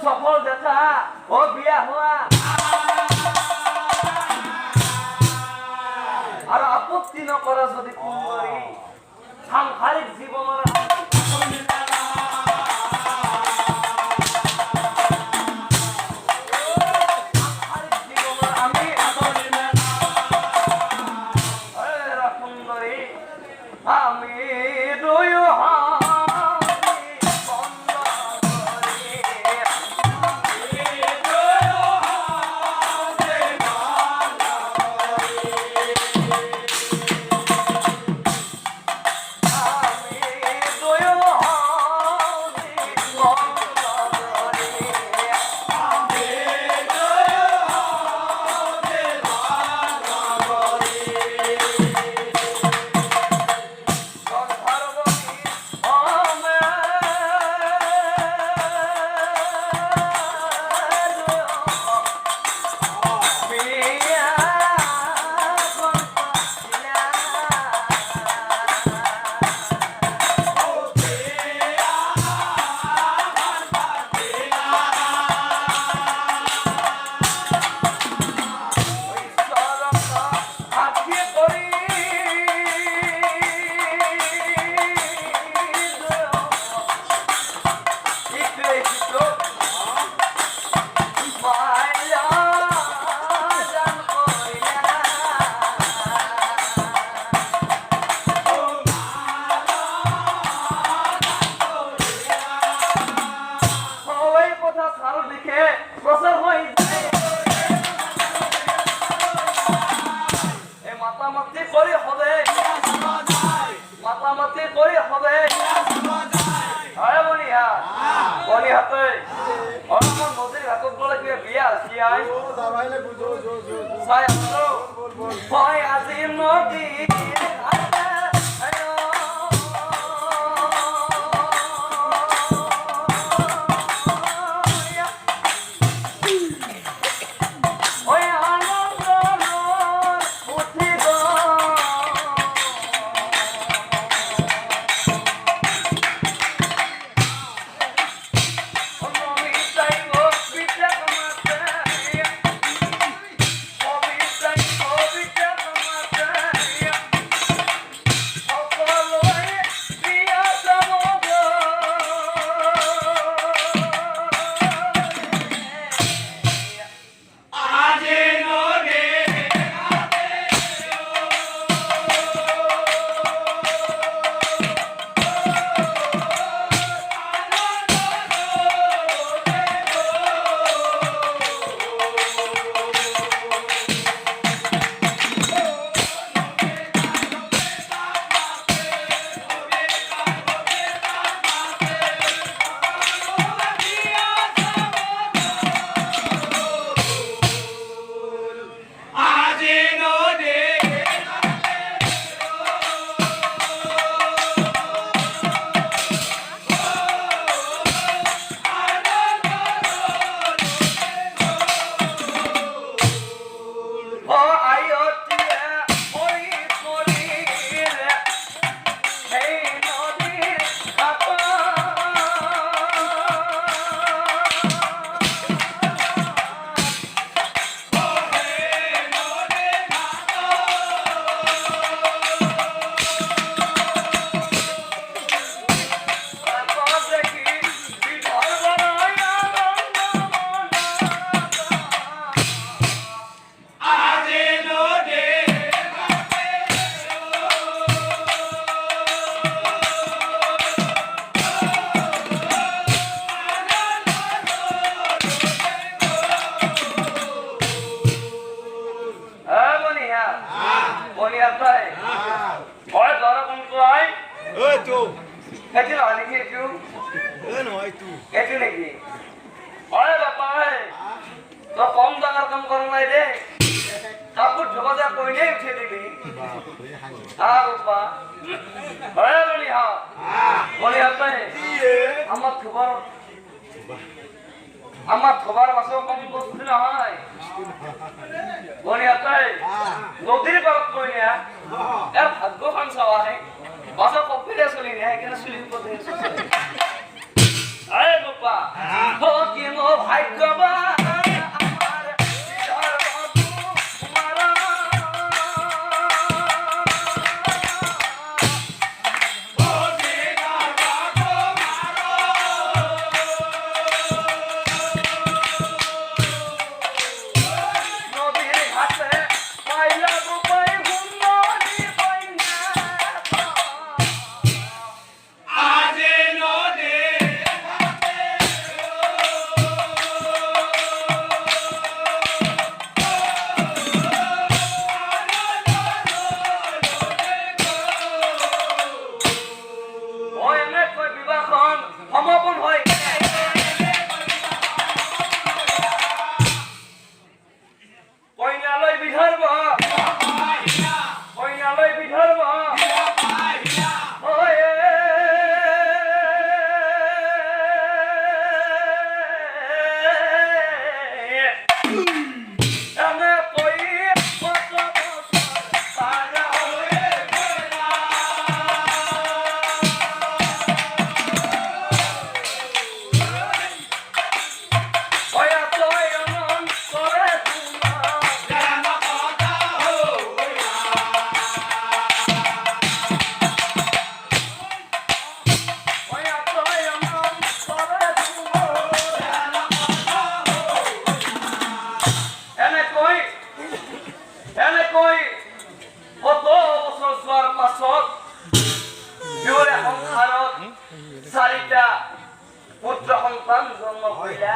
সফল দেখা ও বিয়া হোৱা আৰু আপত্তি নকৰা যদি সুন্দৰী সাংসাৰিক জীৱনৰ আমার থবার বাসও কম বস্তু নহয় বনিয়াতে নদীর পারত কই না এর ভাগ্য খান চাওয়া হে বাসা কপিলে চলি না কেন চলি পথে আয় বাবা ও কি মো ভাগ্যবান আমার বিধার তোমারা নদীর ঘাটে পাইলা রূপাই গুণী পাইনা ওই এনে কই বিবাহখন সমাপন হয় কইনালৈ বিধৰ্ব কইনালৈ বিধৰ্ব ওই এনে কই কত বছৰ পাৰ হৈ গ'লা ওয়া তয় অনন করে এনেকৈ কত বছৰ যোৱাৰ পাছত দুয়োৰে সংসাৰত 4টা পুত্ৰ সন্তান জন্ম কৰিলে